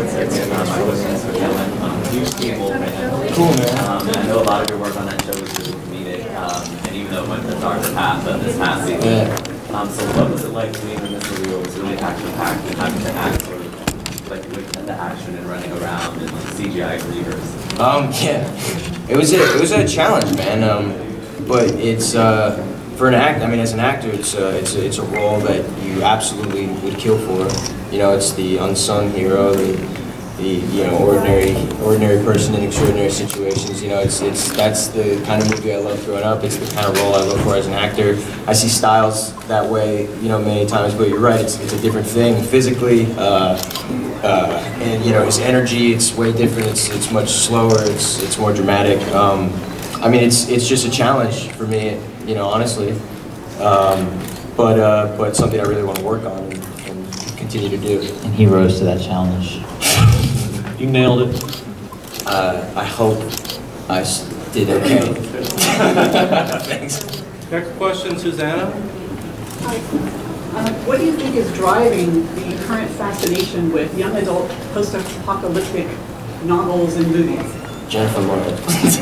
Poulter. Huge Steve Wolf fan. Cool, man. I know a lot of your work on that show was really comedic, and even though it went the darker path of this past season. Yeah. So what was it like being in this movie? It was really action-packed and having to act sort of like with the action and running around and like CGI grievers? Yeah, it was a challenge, man. But it's for an act. I mean, as an actor, it's a role that you absolutely would kill for. You know, it's the unsung hero, the ordinary person in extraordinary situations. You know, that's the kind of movie I loved growing up. It's the kind of role I look for as an actor. I see Styles that way, you know, many times. But you're right, it's a different thing physically, and you know, his energy. It's way different. It's much slower. It's more dramatic. I mean, it's just a challenge for me, you know, honestly. But something I really want to work on and continue to do. And he rose to that challenge. You nailed it. I hope I did okay. Thanks. Next question, Susanna. Hi. What do you think is driving the current fascination with young adult post-apocalyptic novels and movies? Jennifer Lawrence.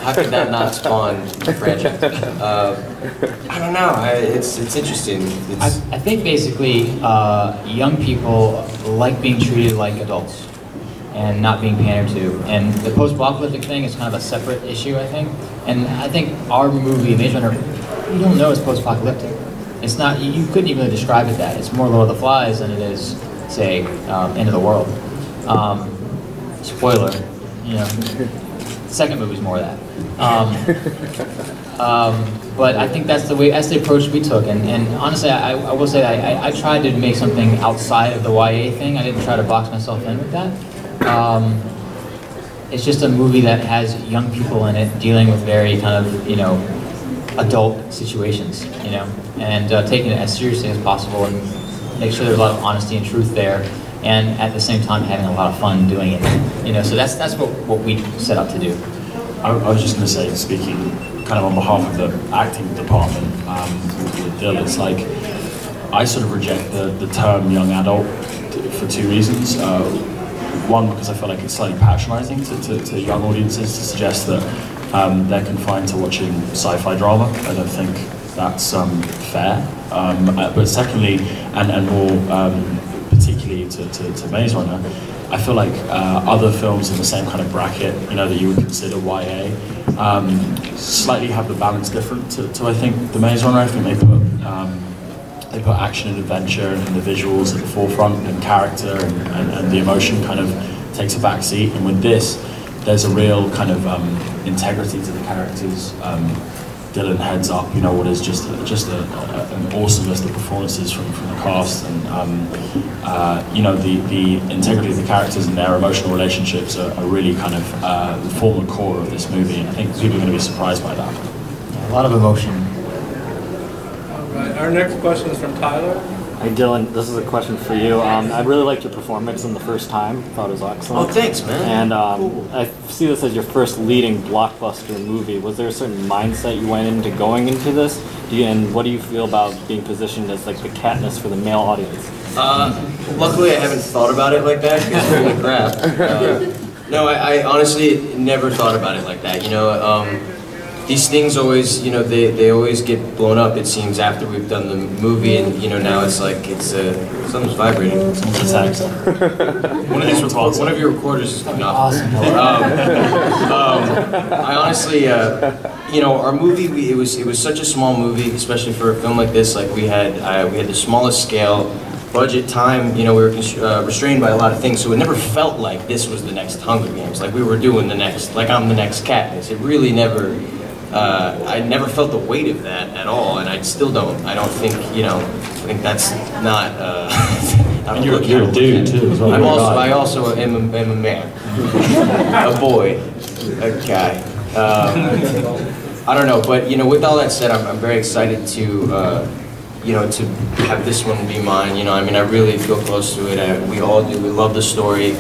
How could that not spawn a franchise? I don't know. It's interesting. I think basically young people like being treated like adults and not being pandered to. And the post-apocalyptic thing is kind of a separate issue, I think. And I think our movie, Maze Runner, you don't know it's post-apocalyptic. It's not. You couldn't even really describe it that. It's more Lord of the Flies than it is, say, End of the World. Spoiler, you know, the second movie's more of that. But I think that's the approach we took. And honestly, I will say I tried to make something outside of the YA thing. I didn't try to box myself in with that. It's just a movie that has young people in it dealing with very kind of, you know, adult situations, you know, and taking it as seriously as possible and make sure there's a lot of honesty and truth there. And at the same time having a lot of fun doing it, you know. So that's what we set out to do. I was just going to say, speaking kind of on behalf of the acting department with Dill, it's like I sort of reject the term young adult for two reasons. One, because I feel like it's slightly patronizing to young audiences to suggest that they're confined to watching sci-fi drama. I don't think that's fair. But secondly, and more particularly to Maze Runner, I feel like other films in the same kind of bracket, you know, that you would consider YA, slightly have the balance different to I think the Maze Runner. I think they put action and adventure and the visuals at the forefront, and character and the emotion kind of takes a back seat. And with this, there's a real kind of integrity to the characters. Dylan heads up, you know, what is just an awesome list of performances from the cast, and you know, the integrity of the characters and their emotional relationships are really kind of form the core of this movie, and I think people are going to be surprised by that. Yeah, a lot of emotion. All right, our next question is from Tyler. Hey Dylan, this is a question for you. I really liked your performance in the first time. Thought it was excellent. Oh, thanks, man. And cool. I see this as your first leading blockbuster movie. Was there a certain mindset you went into going into this? And what do you feel about being positioned as like the Katniss for the male audience? Luckily, I haven't thought about it like that, because holy crap. No, I honestly never thought about it like that. You know, these things always, you know, they always get blown up, it seems, after we've done the movie, and, you know, now it's like, something's vibrating. Someone's a text. One of your recorders is coming off. Awesome. I honestly, you know, our movie, it was such a small movie, especially for a film like this. Like, we had the smallest scale, budget, time, you know, we were restrained by a lot of things, so it never felt like this was the next Hunger Games, like we were doing the next, like I'm the next Katniss. It really never, I never felt the weight of that at all, and I still don't. I don't think, you know, I think that's not, And you're a dude too, as well. I also am a man, a boy, a guy. I don't know, but, you know, with all that said, I'm very excited to, you know, to have this one be mine. You know, I mean, I really feel close to it. We all do. We love the story.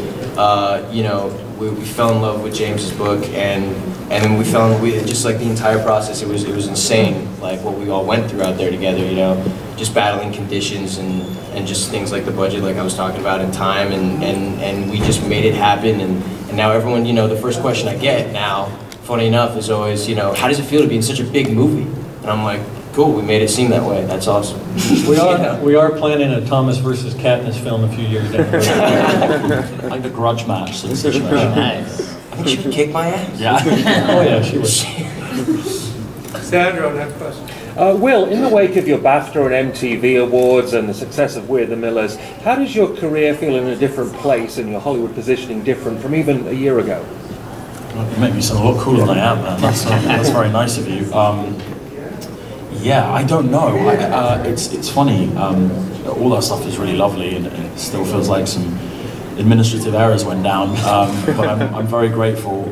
you know, we fell in love with James's book, and then we just like the entire process, it was insane, like what we all went through out there together, you know, just battling conditions and just things like the budget, like I was talking about, and time, and we just made it happen, and now everyone, you know, the first question I get now, funny enough, is always, you know, how does it feel to be in such a big movie? And I'm like, cool, we made it seem that way. That's awesome. We are planning a Thomas versus Katniss film a few years down the road. Like the grudge match sort of situation. Nice. I think she would kick my ass. Yeah. Oh yeah, she was. Sandro, next question. Will, in the wake of your BAFTA and MTV awards and the success of We're the Millers, how does your career feel in a different place and your Hollywood positioning different from even a year ago? Well, you make me sound a lot cooler than I am, man. That's very nice of you. Yeah, I don't know. It's funny. All that stuff is really lovely, and it still feels like some administrative errors went down. But I'm very grateful.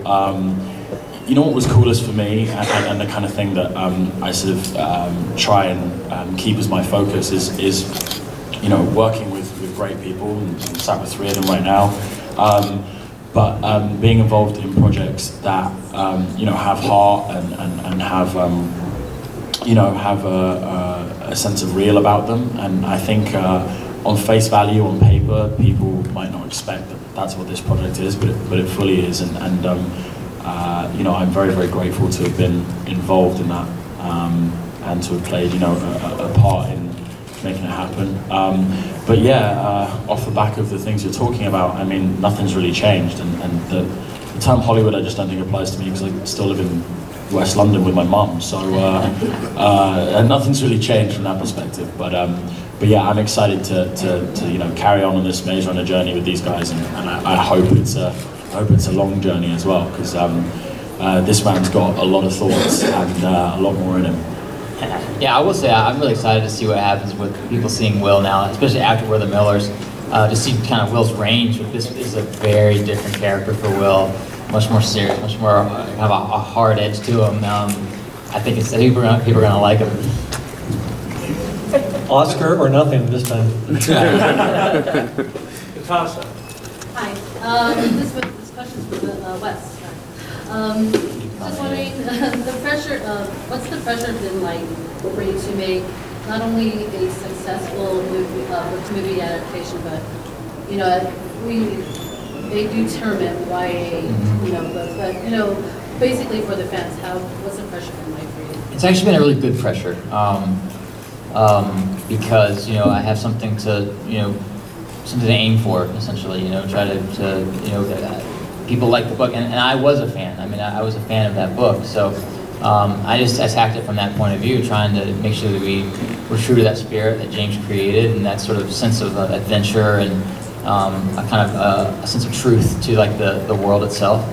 You know what was coolest for me, and the kind of thing that I sort of try and keep as my focus is you know, working with great people. And I'm sat with 3 of them right now. But being involved in projects that you know, have heart and have you know, have a sense of real about them, and I think on face value, on paper, people might not expect that that's what this project is, but it fully is, and you know, I'm very, very grateful to have been involved in that, and to have played, you know, a part in making it happen. But yeah, off the back of the things you're talking about, I mean, nothing's really changed, and the term Hollywood I just don't think applies to me, because I still live in West London with my mum, so nothing's really changed from that perspective. But yeah, I'm excited to you know, carry on this Maze Runner journey with these guys, and I hope it's a long journey as well, because this man's got a lot of thoughts and a lot more in him. Yeah, I will say I'm really excited to see what happens with people seeing Will now, especially after We're the Millers, to see kind of Will's range. This is a very different character for Will. Much more serious, much more kind of a hard edge to him. I think people are going to like him. Oscar or nothing this time. Natasha. Hi. This question's for Wes. Just wondering, the pressure. What's the pressure been like for you to make not only a successful movie adaptation, but you know, they do term it YA, you know, but you know, basically for the fans, what's the pressure been like for you? It's actually been a really good pressure, because you know, I have something to, you know, something to aim for, essentially. You know, try to you know, people like the book, and I was a fan. I mean, I was a fan of that book, so I just attacked it from that point of view, trying to make sure that we were true to that spirit that James created, and that sort of sense of adventure and a kind of a sense of truth to like the world itself.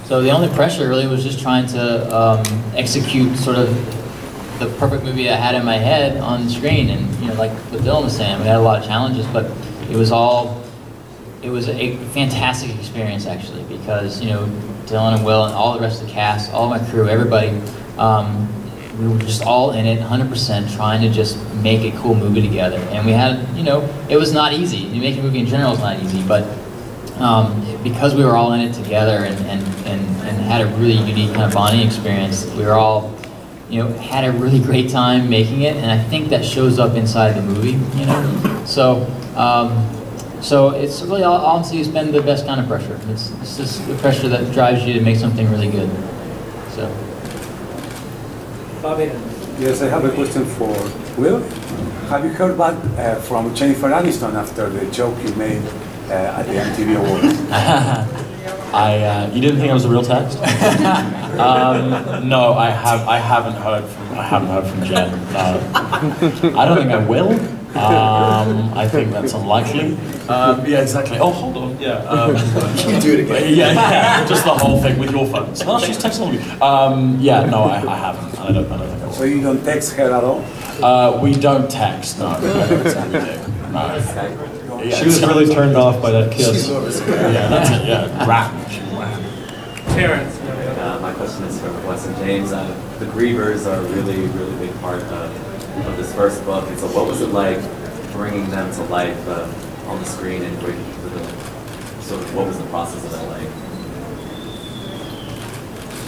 So the only pressure really was just trying to execute sort of the perfect movie I had in my head on the screen. And you know, like what Dylan was saying, we had a lot of challenges, but it was a fantastic experience actually, because you know, Dylan and Will and all the rest of the cast, all my crew, everybody, we were just all in it, 100%, trying to just make a cool movie together. And we had, you know, it was not easy. Making a movie in general is not easy, but because we were all in it together and had a really unique kind of bonding experience, we were all, you know, had a really great time making it, and I think that shows up inside the movie, you know. So, so it's really, honestly, it's been the best kind of pressure. It's just the pressure that drives you to make something really good. So. Yes, I have a question for Will. Have you heard back from Jennifer Aniston after the joke you made at the MTV Awards? You didn't think it was a real text? No, I haven't heard from Jen. I don't think I will. I think that's unlikely. Yeah, exactly. Oh, hold on. Yeah. Can you do it again? Yeah, just the whole thing with your phones. Oh, she's texting me. Yeah, no, I haven't. I don't think I will. So you don't text her at all? We don't text. No, I don't think we do. No. She was really turned off by that kiss. Yeah, that's it. Yeah, rap. Terrence. My question is for Wes and James. The Grievers are a really, really big part of this first book. And so what was it like bringing them to life on the screen and bringing to the film? So what was the process of that like?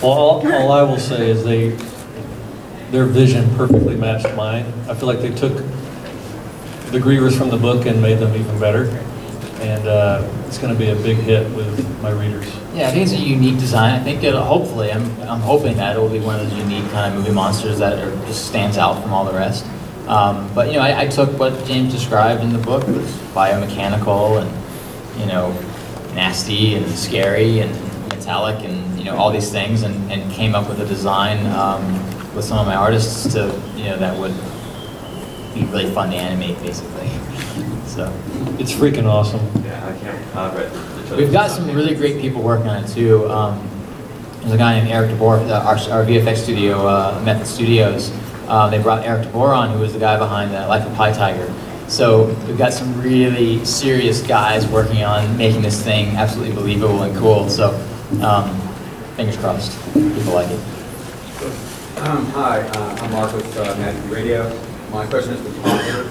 Well, all I will say is their vision perfectly matched mine. I feel like they took the grievers from the book and made them even better. And it's going to be a big hit with my readers. Yeah, I think it's a unique design. I think it'll, hopefully, I'm hoping that it will be one of those unique kind of movie monsters that just stands out from all the rest. But you know, I took what James described in the book, was biomechanical and, you know, nasty and scary and metallic and, you know, all these things, and came up with a design with some of my artists to, you know, that would be really fun to animate, basically. So it's freaking awesome. Yeah, I can't. We've got some really great people working on it too. There's a guy named Eric DeBoer, our VFX studio, Method Studios. They brought Eric DeBoer on, who was the guy behind Life of Pie Tiger. So we've got some really serious guys working on making this thing absolutely believable and cool. So fingers crossed, people like it. Hi, I'm Mark with Magic Radio. My question is for Poulter.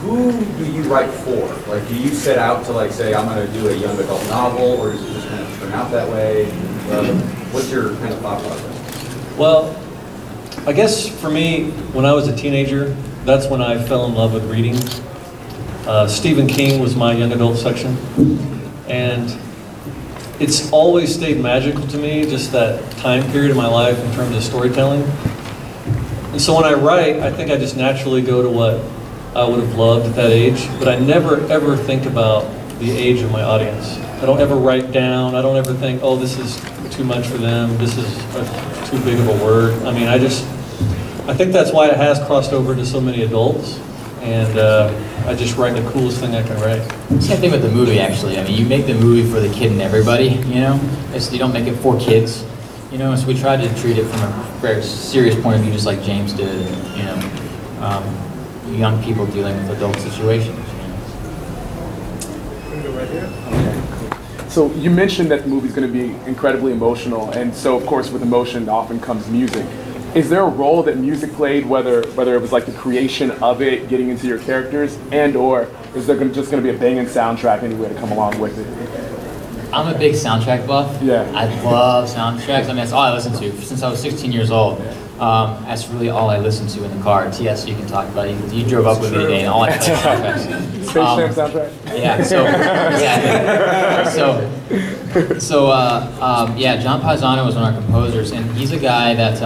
Who do you write for? Like, do you set out to, like, say, I'm going to do a young adult novel, or does it just kind of turn out that way? What's your kind of thought process? Well, I guess for me, when I was a teenager, that's when I fell in love with reading. Stephen King was my young adult section, and it's always stayed magical to me, just that time period in my life in terms of storytelling. And so when I write, I think I just naturally go to what I would have loved at that age, but I never ever think about the age of my audience. I don't ever write down, I don't ever think, oh, this is too much for them, this is too big of a word. I mean, I think that's why it has crossed over to so many adults, and I just write the coolest thing I can write. Same thing with the movie, actually. I mean, you make the movie for the kid and everybody, you know? You don't make it for kids, you know? So we tried to treat it from a very serious point of view, just like James did, and, you know, young people dealing with adult situations. Right here. So you mentioned that the movie's going to be incredibly emotional, and so of course with emotion often comes music. Is there a role that music played, whether it was like the creation of it, getting into your characters, and or is there just going to be a banging soundtrack anyway to come along with it? I'm a big soundtrack buff. Yeah. I love soundtracks. I mean, that's all I listen to since I was 16 years old. That's really all I listen to in the car. TS, you can talk about it. You drove up with me today, and all I play soundtracks. Space Jam soundtrack. Yeah. Yeah, John Paisano was one of our composers, and he's a guy that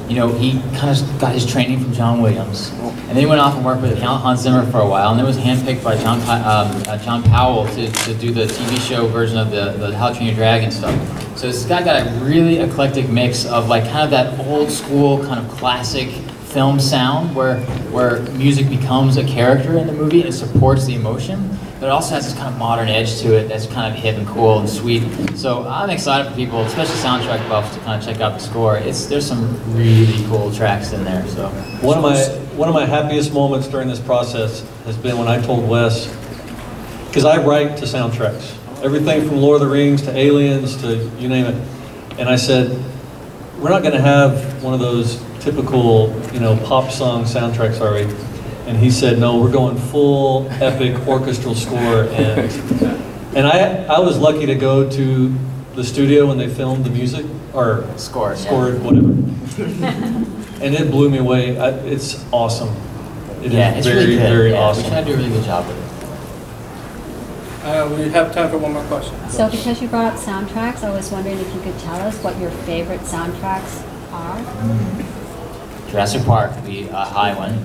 you know, he kind of got his training from John Williams, and then he went off and worked with Hans Zimmer for a while, and then was handpicked by John Powell to do the TV show version of the How to Train Your Dragon stuff. So this guy got a really eclectic mix of like kind of that old school kind of classic film sound where music becomes a character in the movie and it supports the emotion, but it also has this kind of modern edge to it that's kind of hip and cool and sweet. So I'm excited for people, especially soundtrack buffs, to kind of check out the score. There's some really cool tracks in there. So one of my happiest moments during this process has been when I told Wes, because I write to soundtracks, everything from Lord of the Rings to Aliens to you name it, and I said, we're not going to have one of those typical, you know, pop song soundtracks, are we? And he said, no, we're going full epic orchestral score. And I was lucky to go to the studio when they filmed the music, or scored, whatever. And it blew me away. It's awesome. It is very, really very yeah, awesome. We tried to do a really good job with it. We have time for one more question. So because you brought up soundtracks, I was wondering if you could tell us what your favorite soundtracks are? Jurassic Park, the high one.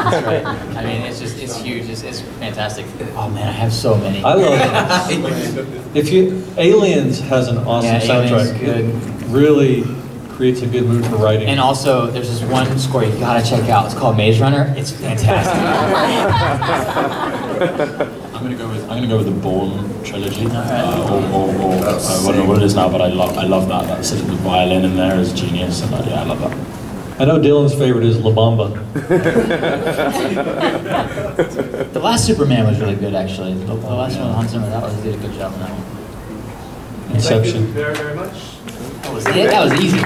That's right. I mean, it's huge. It's fantastic. Oh man, I have so many. I love it. Aliens has an awesome soundtrack. It really creates a good mood for writing. And also, there's this one score you gotta check out. It's called Maze Runner. It's fantastic. I'm gonna go with the Bourne trilogy, or I don't know what it is now, but I love that. That sort of the violin in there is genius, and yeah, I love that. I know Dylan's favorite is La Bamba. The last Superman was really good, actually. The last one, Hans Zimmer, he did a good job on that one. Inception. Thank you very, very much. That was easy.